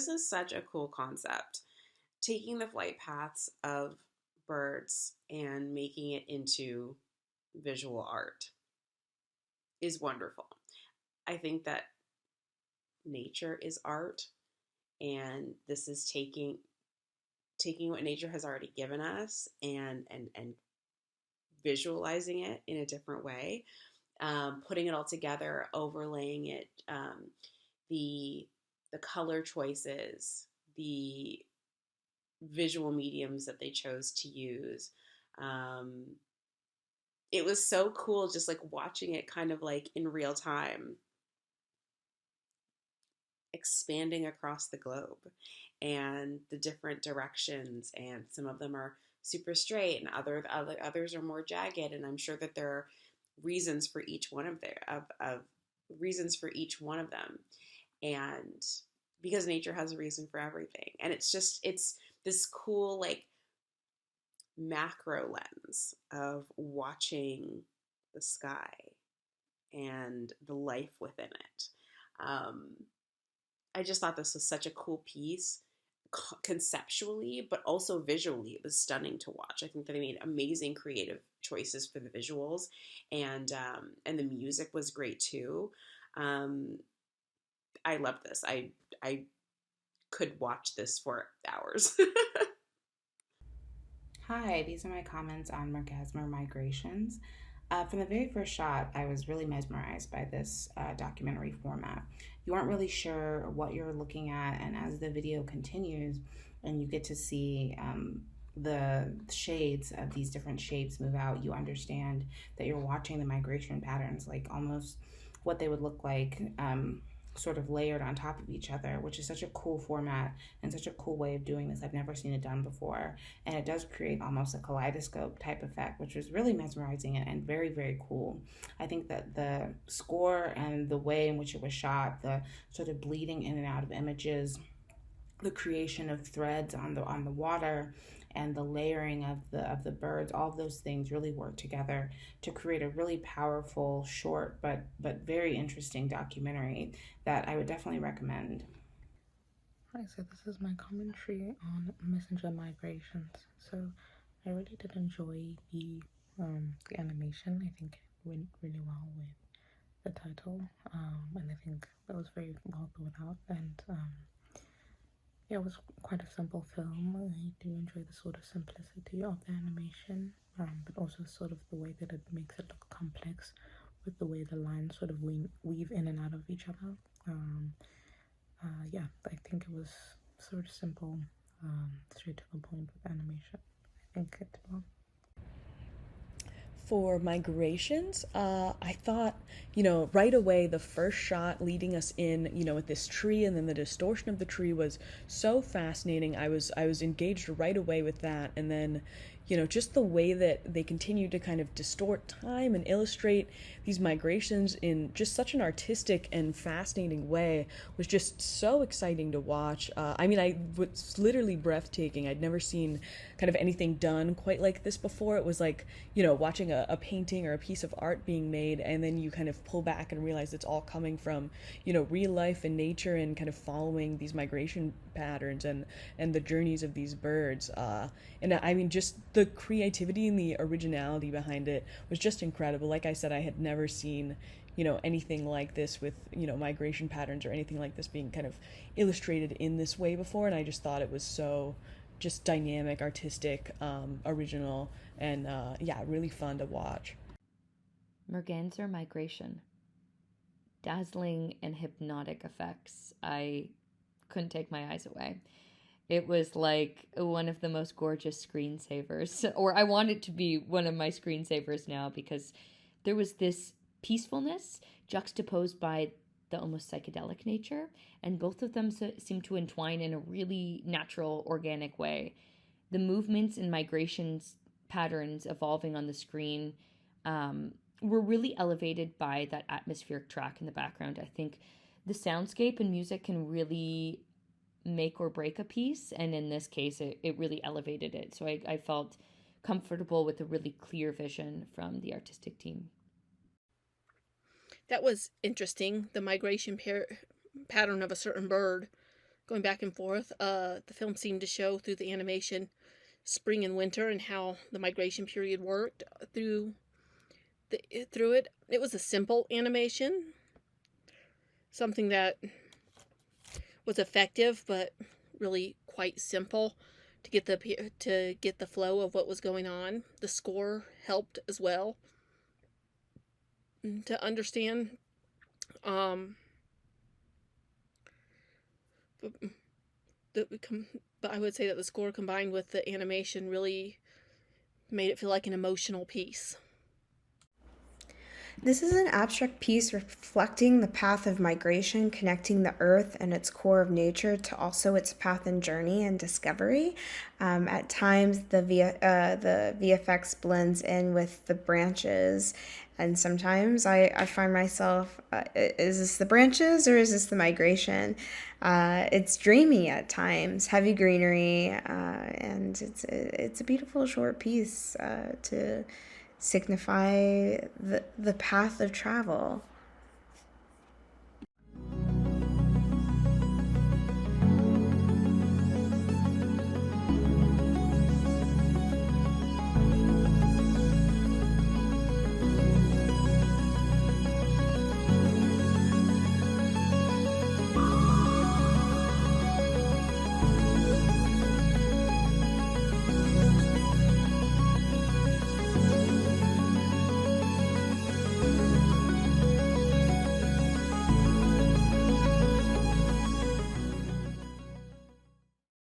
this is such a cool concept. Taking the flight paths of birds and making it into visual art is wonderful. I think that nature is art, and this is taking what nature has already given us and visualizing it in a different way, putting it all together, overlaying it, the color choices, the visual mediums that they chose to use. Um, it was so cool just like watching it kind of like in real time expanding across the globe and the different directions, and some of them are super straight and others are more jagged, and I'm sure that there are reasons for each one of reasons for each one of them, and because nature has a reason for everything, and it's this cool like macro lens of watching the sky and the life within it. um, I just thought this was such a cool piece conceptually, but also visually. It was stunning to watch. I think that they made amazing creative choices for the visuals, and the music was great too. Um, I loved this. I could watch this for hours. Hi, these are my comments on Mergasmer Migrations. From the very first shot, I was really mesmerized by this documentary format. You aren't really sure what you're looking at, and as the video continues and you get to see the shades of these different shapes move out, you understand that you're watching the migration patterns, like almost what they would look like. Sort of layered on top of each other, which is such a cool format and such a cool way of doing this. I've never seen it done before. And it does create almost a kaleidoscope type effect, which was really mesmerizing and very, very cool. I think that the score and the way in which it was shot, the sort of bleeding in and out of images, the creation of threads on the water, and the layering of the birds, all of those things really work together to create a really powerful, short but very interesting documentary that I would definitely recommend. Hi, so this is my commentary on messenger migrations. So I really did enjoy the animation. I think it went really well with the title, and I think that was very well thought out. And yeah, it was quite a simple film. I do enjoy the sort of simplicity of the animation, but also sort of the way that it makes it look complex with the way the lines sort of weave in and out of each other. Yeah, I think it was sort of simple, straight to the point with animation. I think it did well. For migrations, I thought, right away, the first shot leading us in, with this tree and then the distortion of the tree was so fascinating. I was engaged right away with that, and then, just the way that they continue to kind of distort time and illustrate these migrations in just such an artistic and fascinating way was just so exciting to watch. I was literally breathtaking. I'd never seen kind of anything done quite like this before. It was like, watching a painting or a piece of art being made, and then you kind of pull back and realize it's all coming from, real life and nature, and kind of following these migration patterns and the journeys of these birds. Just the creativity and the originality behind it was just incredible. Like I said, I had never seen, anything like this with, migration patterns or anything like this being kind of illustrated in this way before. And I just thought it was so just dynamic, artistic, original, and yeah, really fun to watch. Merganser migration. Dazzling and hypnotic effects. I couldn't take my eyes away. It was like one of the most gorgeous screensavers, or I want it to be one of my screensavers now, because there was this peacefulness juxtaposed by the almost psychedelic nature, and both of them seem to entwine in a really natural, organic way. The movements and migrations patterns evolving on the screen were really elevated by that atmospheric track in the background. I think the soundscape and music can really make or break a piece, and in this case it really elevated it, so I felt comfortable with a really clear vision from the artistic team. That was interesting, the migration pattern of a certain bird. going back and forth. The film seemed to show through the animation spring and winter and how the migration period worked through it. It was a simple animation, something that was effective but really quite simple to get the flow of what was going on. The score helped as well to understand. But I would say that the score combined with the animation really made it feel like an emotional piece. This is an abstract piece reflecting the path of migration, connecting the earth and its core of nature to also its path and journey and discovery. At times, the VFX blends in with the branches, and sometimes I find myself, is this the branches or is this the migration? It's dreamy at times, heavy greenery, and it's a beautiful short piece to signify the path of travel.